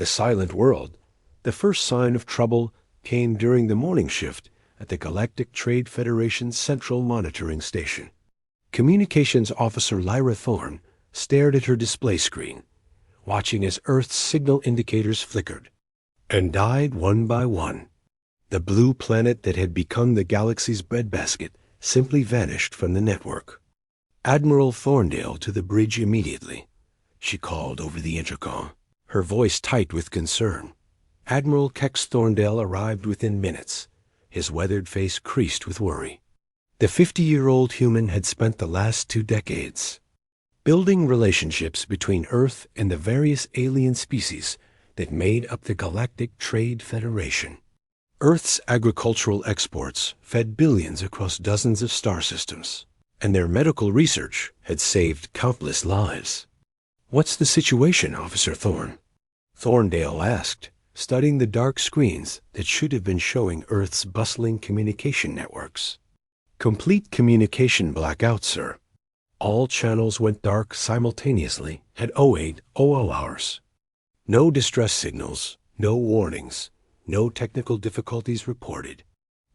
The silent world. The first sign of trouble came during the morning shift at the Galactic Trade Federation's Central Monitoring Station. Communications Officer Lyra Thorne stared at her display screen, watching as Earth's signal indicators flickered and died one by one. The blue planet that had become the galaxy's breadbasket simply vanished from the network. Admiral Thorndale to the bridge immediately, she called over the intercom, her voice tight with concern. Admiral Kex Thorndale arrived within minutes, his weathered face creased with worry. The 50-year-old human had spent the last 2 decades building relationships between Earth and the various alien species that made up the Galactic Trade Federation. Earth's agricultural exports fed billions across dozens of star systems, and their medical research had saved countless lives. "What's the situation, Officer Thorne?" Thorndale asked, studying the dark screens that should have been showing Earth's bustling communication networks. "Complete communication blackout, sir. All channels went dark simultaneously at 08:00 hours. No distress signals, no warnings, no technical difficulties reported.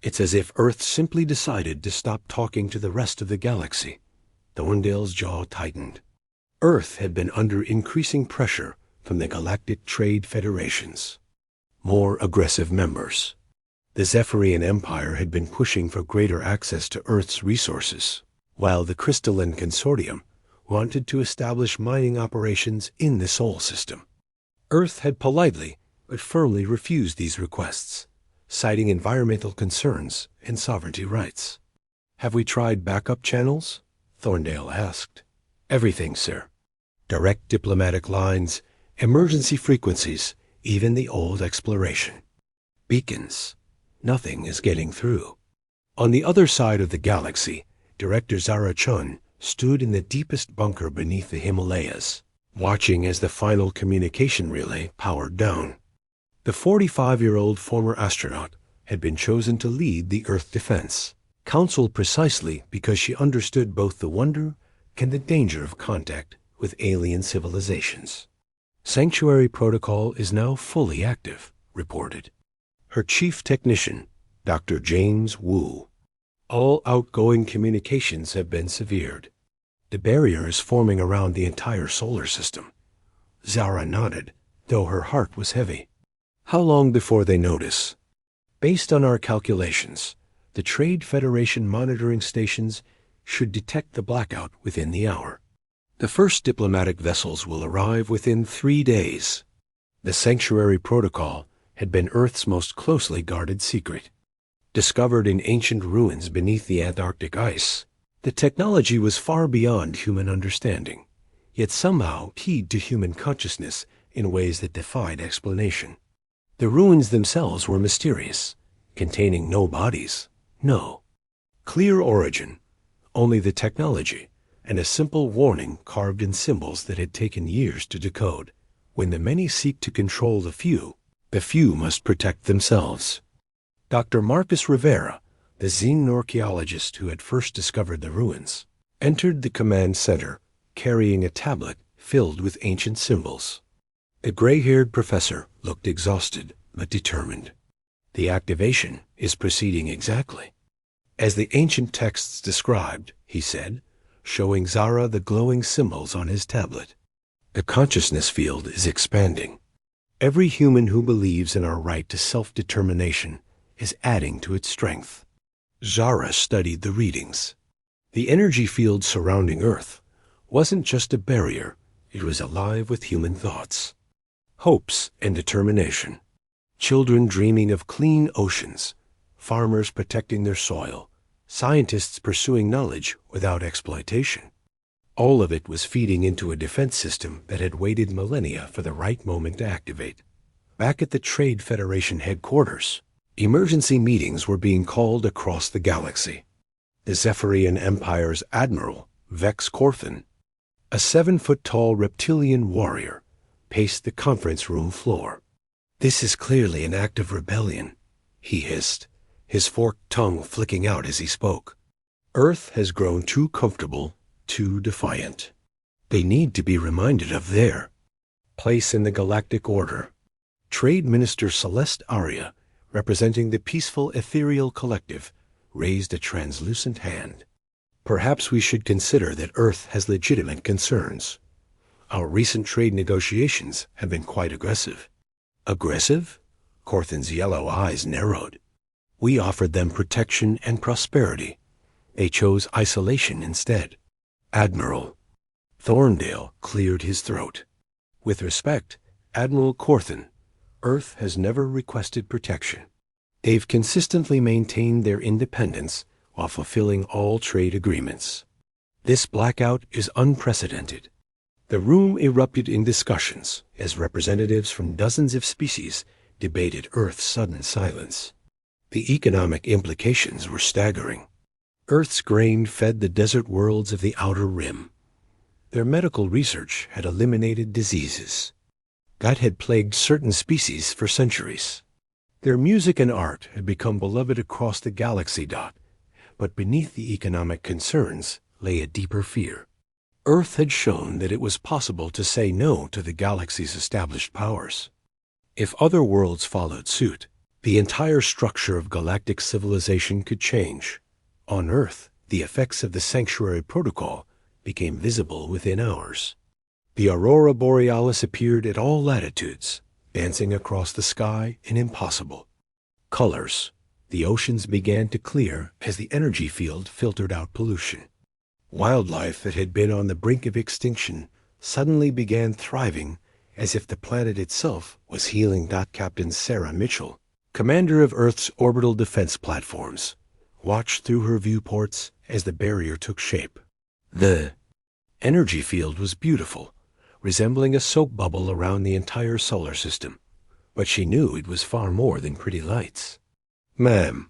It's as if Earth simply decided to stop talking to the rest of the galaxy." Thorndale's jaw tightened. Earth had been under increasing pressure from the Galactic Trade Federations. More aggressive members. The Zephyrian Empire had been pushing for greater access to Earth's resources, while the Crystalline Consortium wanted to establish mining operations in the Sol system. Earth had politely but firmly refused these requests, citing environmental concerns and sovereignty rights. "Have we tried backup channels?" Thorndale asked. "Everything, sir. Direct diplomatic lines, emergency frequencies, even the old exploration. Beacons. Nothing is getting through." On the other side of the galaxy, Director Zara Chun stood in the deepest bunker beneath the Himalayas, watching as the final communication relay powered down. The 45-year-old former astronaut had been chosen to lead the Earth defense council precisely because she understood both the wonder and the danger of contact with alien civilizations. "Sanctuary protocol is now fully active," reported her chief technician, Dr. James Wu. "All outgoing communications have been severed. The barrier is forming around the entire solar system." Zara nodded, though her heart was heavy. "How long before they notice?" "Based on our calculations, the Trade Federation monitoring stations should detect the blackout within the hour. The first diplomatic vessels will arrive within 3 days. The Sanctuary Protocol had been Earth's most closely guarded secret. Discovered in ancient ruins beneath the Antarctic ice, the technology was far beyond human understanding, yet somehow keyed to human consciousness in ways that defied explanation. The ruins themselves were mysterious, containing no bodies, no clear origin, only the technology and a simple warning carved in symbols that had taken years to decode. When the many seek to control the few must protect themselves. Dr. Marcus Rivera, the xenorchaeologist who had first discovered the ruins, entered the command center carrying a tablet filled with ancient symbols. The gray-haired professor looked exhausted but determined. "The activation is proceeding exactly as the ancient texts described," he said, showing Zara the glowing symbols on his tablet. "The consciousness field is expanding. Every human who believes in our right to self-determination is adding to its strength." Zara studied the readings. The energy field surrounding Earth wasn't just a barrier, it was alive with human thoughts, hopes, and determination. Children dreaming of clean oceans, farmers protecting their soil, scientists pursuing knowledge without exploitation. All of it was feeding into a defense system that had waited millennia for the right moment to activate. Back at the Trade Federation headquarters, emergency meetings were being called across the galaxy. The Zephyrian Empire's Admiral, Vex Corfin, a 7-foot-tall reptilian warrior, paced the conference room floor. "This is clearly an act of rebellion," he hissed, his forked tongue flicking out as he spoke. "Earth has grown too comfortable, too defiant. They need to be reminded of their place in the galactic order." Trade Minister Celeste Aria, representing the peaceful ethereal collective, raised a translucent hand. Perhaps we should consider that Earth has legitimate concerns. Our recent trade negotiations have been quite aggressive. Aggressive? Corthan's yellow eyes narrowed. We offered them protection and prosperity. They chose isolation instead. Admiral. Thorndale cleared his throat. With respect, Admiral Corthan, Earth has never requested protection. They've consistently maintained their independence while fulfilling all trade agreements. This blackout is unprecedented. The room erupted in discussions as representatives from dozens of species debated Earth's sudden silence. The economic implications were staggering. Earth's grain fed the desert worlds of the outer rim. Their medical research had eliminated diseases. Gut had plagued certain species for centuries. Their music and art had become beloved across the galaxy. But beneath the economic concerns lay a deeper fear. Earth had shown that it was possible to say no to the galaxy's established powers. If other worlds followed suit, the entire structure of galactic civilization could change. On Earth, the effects of the Sanctuary Protocol became visible within hours. The aurora borealis appeared at all latitudes, dancing across the sky in impossible colors. The oceans began to clear as the energy field filtered out pollution. Wildlife that had been on the brink of extinction suddenly began thriving as if the planet itself was healing. Captain Sarah Mitchell, commander of Earth's orbital defense platforms, watched through her viewports as the barrier took shape. The energy field was beautiful, resembling a soap bubble around the entire solar system. But she knew it was far more than pretty lights. "Ma'am,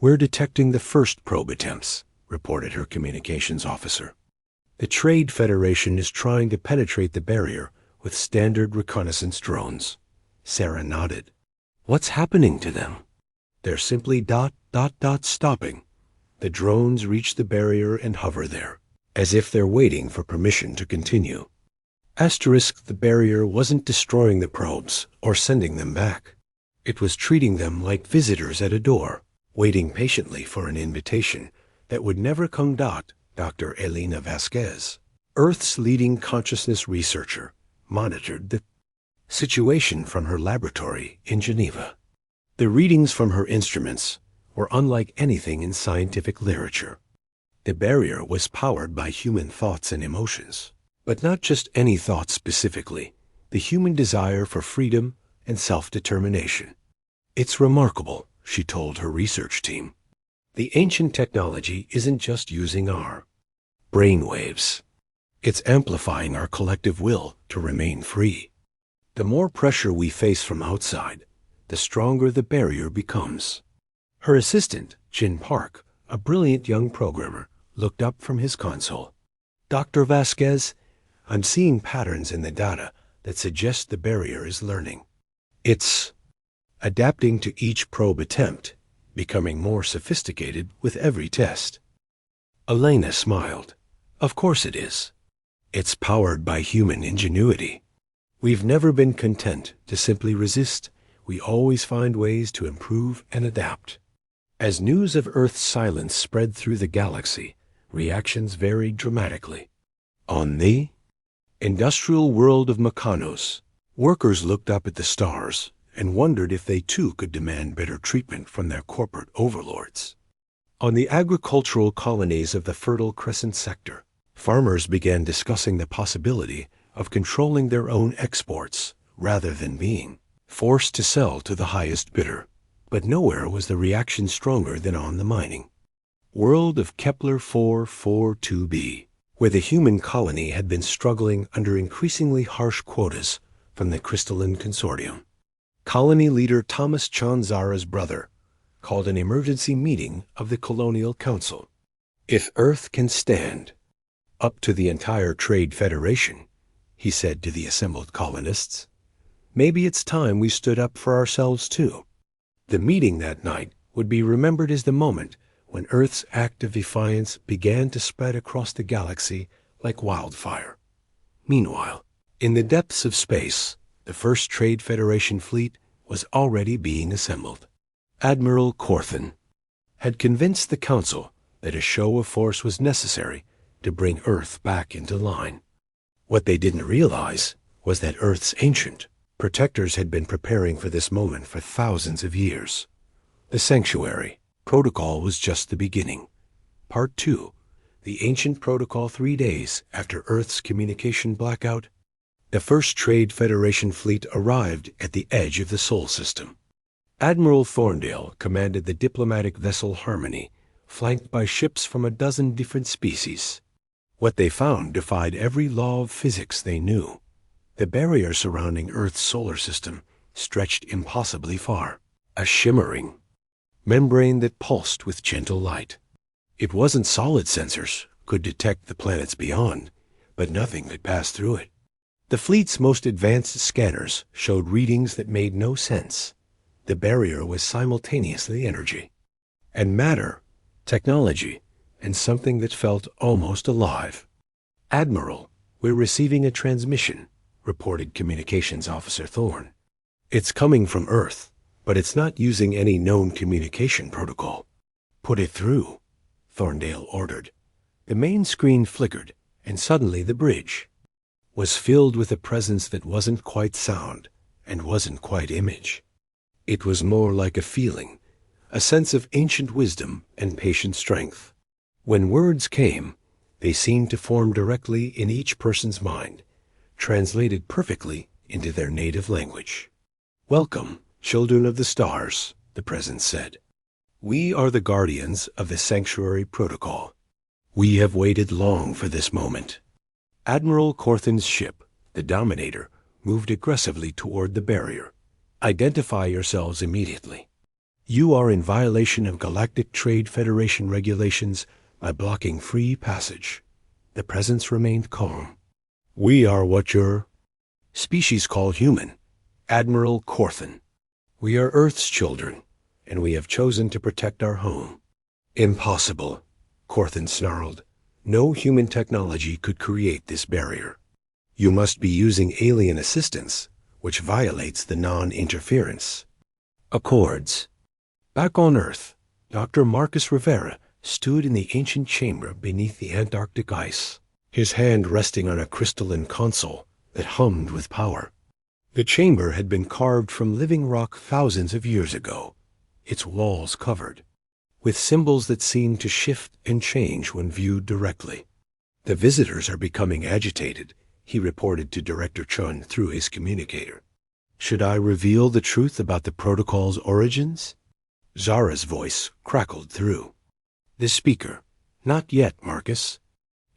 we're detecting the first probe attempts," reported her communications officer. "The Trade Federation is trying to penetrate the barrier with standard reconnaissance drones." Sarah nodded. "What's happening to them?" "They're simply stopping. The drones reach the barrier and hover there, as if they're waiting for permission to continue." The barrier wasn't destroying the probes or sending them back. It was treating them like visitors at a door, waiting patiently for an invitation that would never come. Dr. Elena Vasquez, Earth's leading consciousness researcher, monitored the situation from her laboratory in Geneva. The readings from her instruments were unlike anything in scientific literature. The barrier was powered by human thoughts and emotions, but not just any thoughts specifically, the human desire for freedom and self-determination. "It's remarkable," she told her research team. "The ancient technology isn't just using our brainwaves. It's amplifying our collective will to remain free. The more pressure we face from outside, the stronger the barrier becomes." Her assistant, Jin Park, a brilliant young programmer, looked up from his console. "Dr. Vasquez, I'm seeing patterns in the data that suggest the barrier is learning. It's adapting to each probe attempt, becoming more sophisticated with every test." Elena smiled. "Of course it is. It's powered by human ingenuity. We've never been content to simply resist. We always find ways to improve and adapt." As news of Earth's silence spread through the galaxy, reactions varied dramatically. On the industrial world of Mekanos, workers looked up at the stars and wondered if they too could demand better treatment from their corporate overlords. On the agricultural colonies of the Fertile Crescent sector, farmers began discussing the possibility of controlling their own exports rather than being forced to sell to the highest bidder. But nowhere was the reaction stronger than on the mining world of Kepler 442b, where the human colony had been struggling under increasingly harsh quotas from the Crystalline Consortium. Colony leader Thomas Chanzara's brother called an emergency meeting of the Colonial Council. "If Earth can stand up to the entire Trade Federation," he said to the assembled colonists, "maybe it's time we stood up for ourselves too." The meeting that night would be remembered as the moment when Earth's act of defiance began to spread across the galaxy like wildfire. Meanwhile, in the depths of space, The first Trade Federation fleet was already being assembled. Admiral Corthan had convinced the Council that a show of force was necessary to bring Earth back into line. What they didn't realize was that Earth's ancient protectors had been preparing for this moment for thousands of years. The Sanctuary Protocol was just the beginning. Part 2. The Ancient Protocol 3 days after Earth's communication blackout. The first Trade Federation fleet arrived at the edge of the Sol system. Admiral Thorndale commanded the diplomatic vessel Harmony, flanked by ships from a dozen different species. What they found defied every law of physics they knew. The barrier surrounding Earth's solar system stretched impossibly far, a shimmering membrane that pulsed with gentle light. It wasn't solid sensors could detect the planets beyond, but nothing could pass through it. The fleet's most advanced scanners showed readings that made no sense. The barrier was simultaneously energy and matter, technology, and something that felt almost alive. "Admiral, we're receiving a transmission," reported Communications Officer Thorne. "It's coming from Earth, but it's not using any known communication protocol." "Put it through," Thorndale ordered. The main screen flickered, and suddenly the bridge was filled with a presence that wasn't quite sound and wasn't quite image. It was more like a feeling, a sense of ancient wisdom and patient strength. When words came, they seemed to form directly in each person's mind, translated perfectly into their native language. "Welcome, children of the stars," the presence said. "We are the guardians of the Sanctuary Protocol. We have waited long for this moment." Admiral Corthan's ship, the Dominator, moved aggressively toward the barrier. "Identify yourselves immediately. You are in violation of Galactic Trade Federation regulations by blocking free passage." The presence remained calm. "We are what your species call human, Admiral Corthan. We are Earth's children, and we have chosen to protect our home." "Impossible," Corthan snarled. "No human technology could create this barrier. You must be using alien assistance, which violates the non-interference accords." Back on Earth, Dr. Marcus Rivera stood in the ancient chamber beneath the Antarctic ice, his hand resting on a crystalline console that hummed with power. The chamber had been carved from living rock thousands of years ago, its walls covered with symbols that seemed to shift and change when viewed directly. "The visitors are becoming agitated," he reported to Director Chun through his communicator. "Should I reveal the truth about the protocol's origins?" Zara's voice crackled through the speaker. "Not yet, Marcus.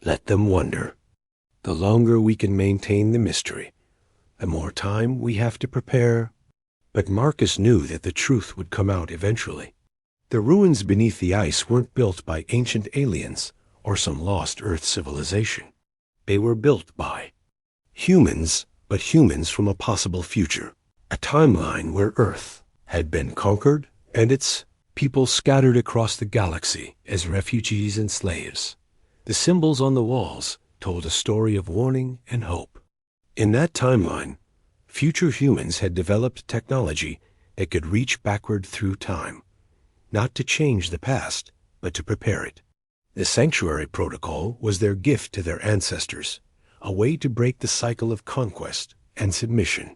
Let them wonder. The longer we can maintain the mystery, the more time we have to prepare." But Marcus knew that the truth would come out eventually. The ruins beneath the ice weren't built by ancient aliens or some lost Earth civilization. They were built by humans, but humans from a possible future. A timeline where Earth had been conquered and its people scattered across the galaxy as refugees and slaves. The symbols on the walls told a story of warning and hope. In that timeline, future humans had developed technology that could reach backward through time, not to change the past, but to prepare it. The Sanctuary Protocol was their gift to their ancestors, a way to break the cycle of conquest and submission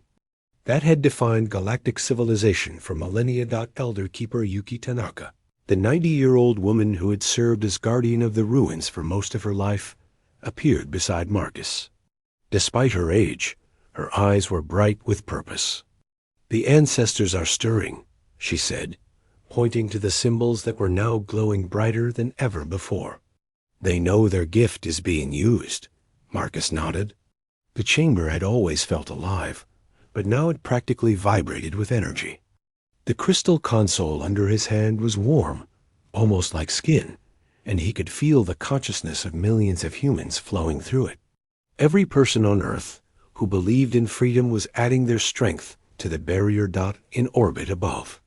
that had defined galactic civilization for millennia. Elder Keeper Yuki Tanaka, the 90-year-old woman who had served as guardian of the ruins for most of her life, appeared beside Marcus. Despite her age, her eyes were bright with purpose. "The ancestors are stirring," she said, pointing to the symbols that were now glowing brighter than ever before. "They know their gift is being used," Marcus nodded. The chamber had always felt alive, but now it practically vibrated with energy. The crystal console under his hand was warm, almost like skin, and he could feel the consciousness of millions of humans flowing through it. Every person on Earth who believed in freedom was adding their strength to the barrier. In orbit above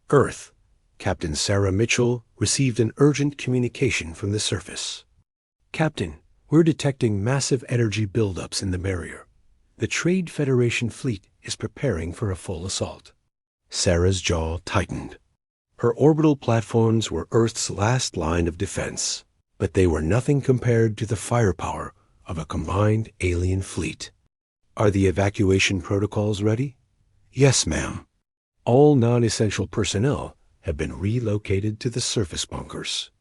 Earth, Captain Sarah Mitchell received an urgent communication from the surface. "Captain, we're detecting massive energy buildups in the barrier. The Trade Federation fleet is preparing for a full assault. Sarah's jaw tightened. Her orbital platforms were Earth's last line of defense, but they were nothing compared to the firepower of a combined alien fleet. Are the evacuation protocols ready? Yes, ma'am. All non-essential personnel have been relocated to the surface bunkers.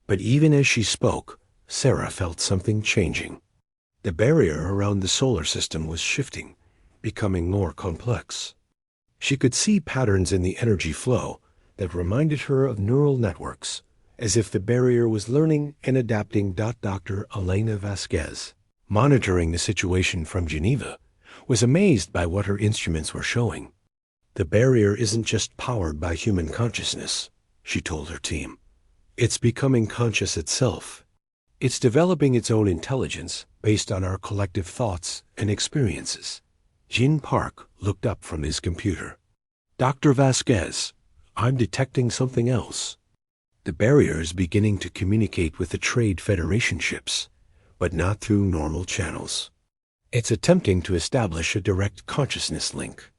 But even as she spoke, Sarah felt something changing. The barrier around the solar system was shifting, becoming more complex. She could see patterns in the energy flow that reminded her of neural networks, as if the barrier was learning and adapting. Dr. Elena Vasquez, monitoring the situation from Geneva, was amazed by what her instruments were showing. The barrier isn't just powered by human consciousness, she told her team. It's becoming conscious itself. It's developing its own intelligence based on our collective thoughts and experiences. Jin Park looked up from his computer. Dr. Vasquez, I'm detecting something else. The barrier is beginning to communicate with the Trade Federation ships, but not through normal channels. It's attempting to establish a direct consciousness link.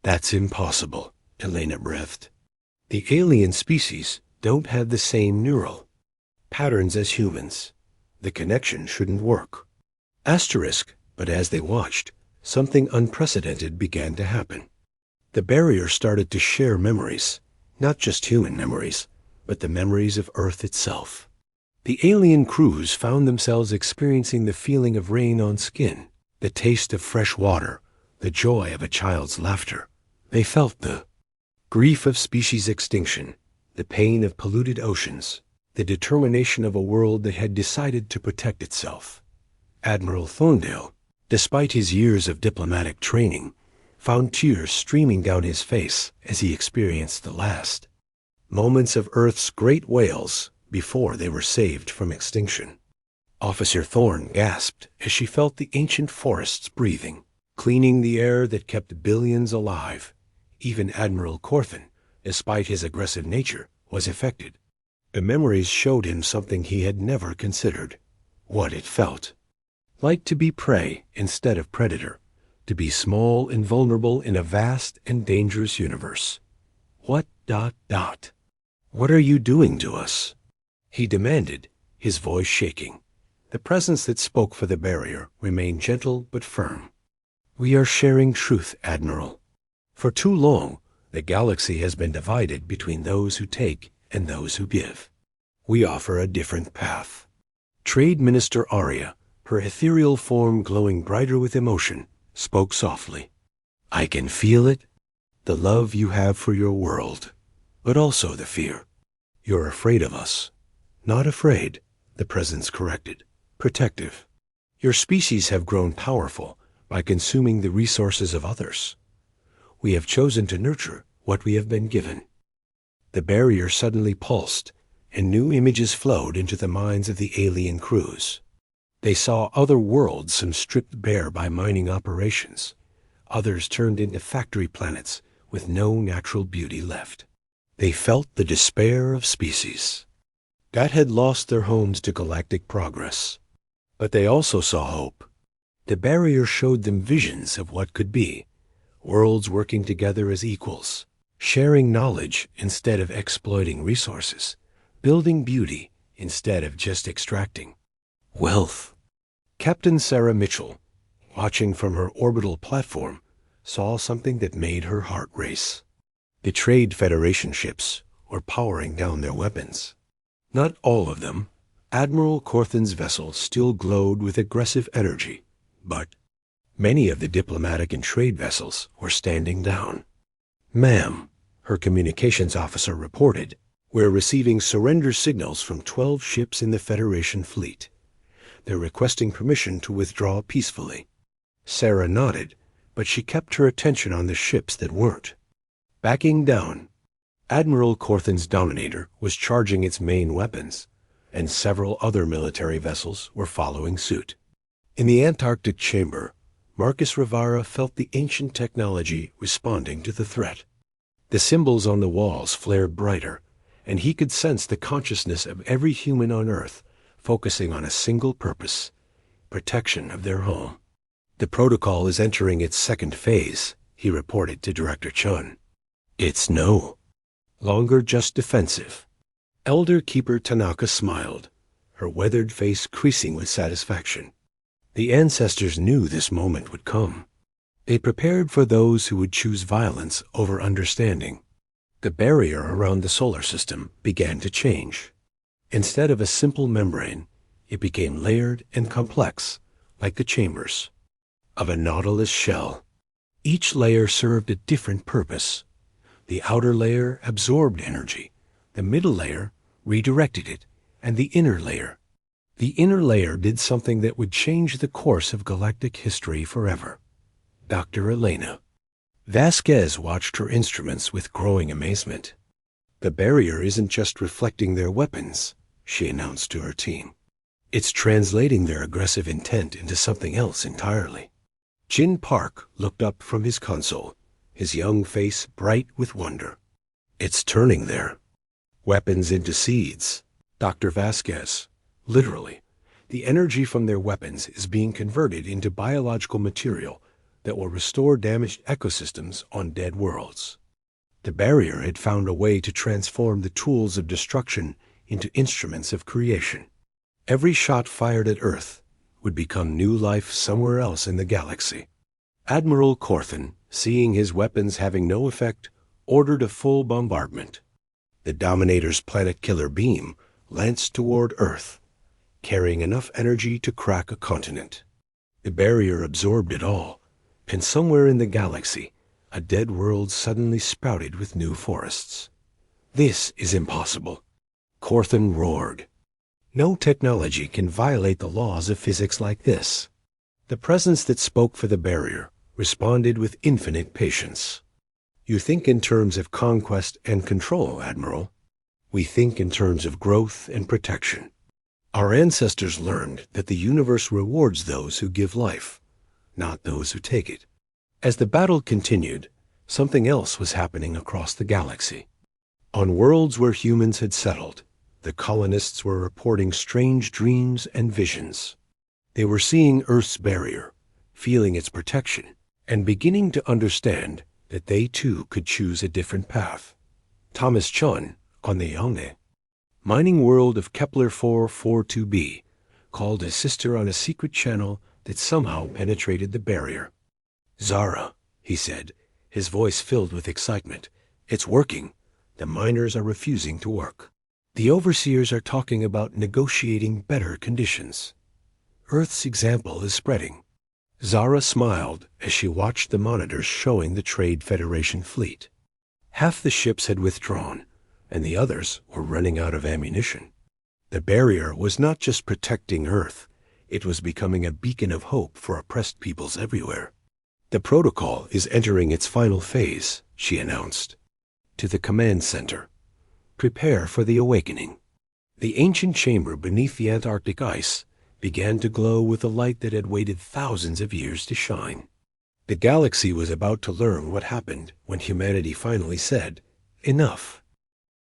That's impossible, Elena breathed. The alien species don't have the same neural patterns as humans. The connection shouldn't work. Asterisk, but as they watched, something unprecedented began to happen. The barrier started to share memories, not just human memories, but the memories of Earth itself. The alien crews found themselves experiencing the feeling of rain on skin, the taste of fresh water, the joy of a child's laughter. They felt the grief of species extinction, the pain of polluted oceans, the determination of a world that had decided to protect itself. Admiral Thorndale, despite his years of diplomatic training, found tears streaming down his face as he experienced the last moments of Earth's great whales before they were saved from extinction. Officer Thorne gasped as she felt the ancient forests breathing, cleaning the air that kept billions alive. Even Admiral Corthan, despite his aggressive nature, was affected. The memories showed him something he had never considered, what it felt like to be prey instead of predator, to be small and vulnerable in a vast and dangerous universe. What? What are you doing to us? He demanded, his voice shaking. The presence that spoke for the barrier remained gentle but firm. We are sharing truth, Admiral. For too long, the galaxy has been divided between those who take and those who give. We offer a different path. Trade Minister Arya, her ethereal form glowing brighter with emotion, spoke softly. I can feel it, the love you have for your world, but also the fear. You're afraid of us. Not afraid, the presence corrected. Protective. Your species have grown powerful by consuming the resources of others. We have chosen to nurture what we have been given. The barrier suddenly pulsed, and new images flowed into the minds of the alien crews. They saw other worlds, some stripped bare by mining operations, others turned into factory planets with no natural beauty left. They felt the despair of species that had lost their homes to galactic progress. But they also saw hope. The barrier showed them visions of what could be, worlds working together as equals, sharing knowledge instead of exploiting resources, building beauty instead of just extracting wealth. Captain Sarah Mitchell, watching from her orbital platform, saw something that made her heart race. The Trade Federation ships were powering down their weapons. Not all of them. Admiral Corthan's vessel still glowed with aggressive energy, but many of the diplomatic and trade vessels were standing down. Ma'am, her communications officer reported, we're receiving surrender signals from 12 ships in the Federation fleet. They're requesting permission to withdraw peacefully. Sarah nodded, but she kept her attention on the ships that weren't. Backing down, Admiral Corthan's Dominator was charging its main weapons, and several other military vessels were following suit. In the Antarctic chamber, Marcus Rivara felt the ancient technology responding to the threat. The symbols on the walls flared brighter, and he could sense the consciousness of every human on Earth focusing on a single purpose: protection of their home. The protocol is entering its second phase, he reported to Director Chun. It's no longer just defensive. Elder Keeper Tanaka smiled, her weathered face creasing with satisfaction. The ancestors knew this moment would come. They prepared for those who would choose violence over understanding. The barrier around the solar system began to change. Instead of a simple membrane, it became layered and complex, like the chambers of a nautilus shell. Each layer served a different purpose. The outer layer absorbed energy, the middle layer redirected it, and the inner layer did something that would change the course of galactic history forever. Dr. Elena Vasquez watched her instruments with growing amazement. The barrier isn't just reflecting their weapons, she announced to her team. It's translating their aggressive intent into something else entirely. Jin Park looked up from his console, his young face bright with wonder. It's turning their weapons into seeds, Dr. Vasquez. Literally, the energy from their weapons is being converted into biological material that will restore damaged ecosystems on dead worlds. The barrier had found a way to transform the tools of destruction into instruments of creation. Every shot fired at Earth would become new life somewhere else in the galaxy. Admiral Corthan, seeing his weapons having no effect, ordered a full bombardment. The Dominator's planet-killer beam lanced toward Earth, carrying enough energy to crack a continent. The barrier absorbed it all, and somewhere in the galaxy, a dead world suddenly sprouted with new forests. This is impossible, Corthan roared. No technology can violate the laws of physics like this. The presence that spoke for the barrier responded with infinite patience. You think in terms of conquest and control, Admiral. We think in terms of growth and protection. Our ancestors learned that the universe rewards those who give life, not those who take it. As the battle continued, something else was happening across the galaxy. On worlds where humans had settled, the colonists were reporting strange dreams and visions. They were seeing Earth's barrier, feeling its protection, and beginning to understand that they too could choose a different path. Thomas Chun, on the Yongne mining world of Kepler 442b, called his sister on a secret channel that somehow penetrated the barrier. Zara, he said, his voice filled with excitement. It's working. The miners are refusing to work. The overseers are talking about negotiating better conditions. Earth's example is spreading. Zara smiled as she watched the monitors showing the Trade Federation fleet. Half the ships had withdrawn, and the others were running out of ammunition. The barrier was not just protecting Earth, it was becoming a beacon of hope for oppressed peoples everywhere. The protocol is entering its final phase, she announced. To the command center. Prepare for the awakening. The ancient chamber beneath the Antarctic ice began to glow with a light that had waited thousands of years to shine. The galaxy was about to learn what happened when humanity finally said, "Enough."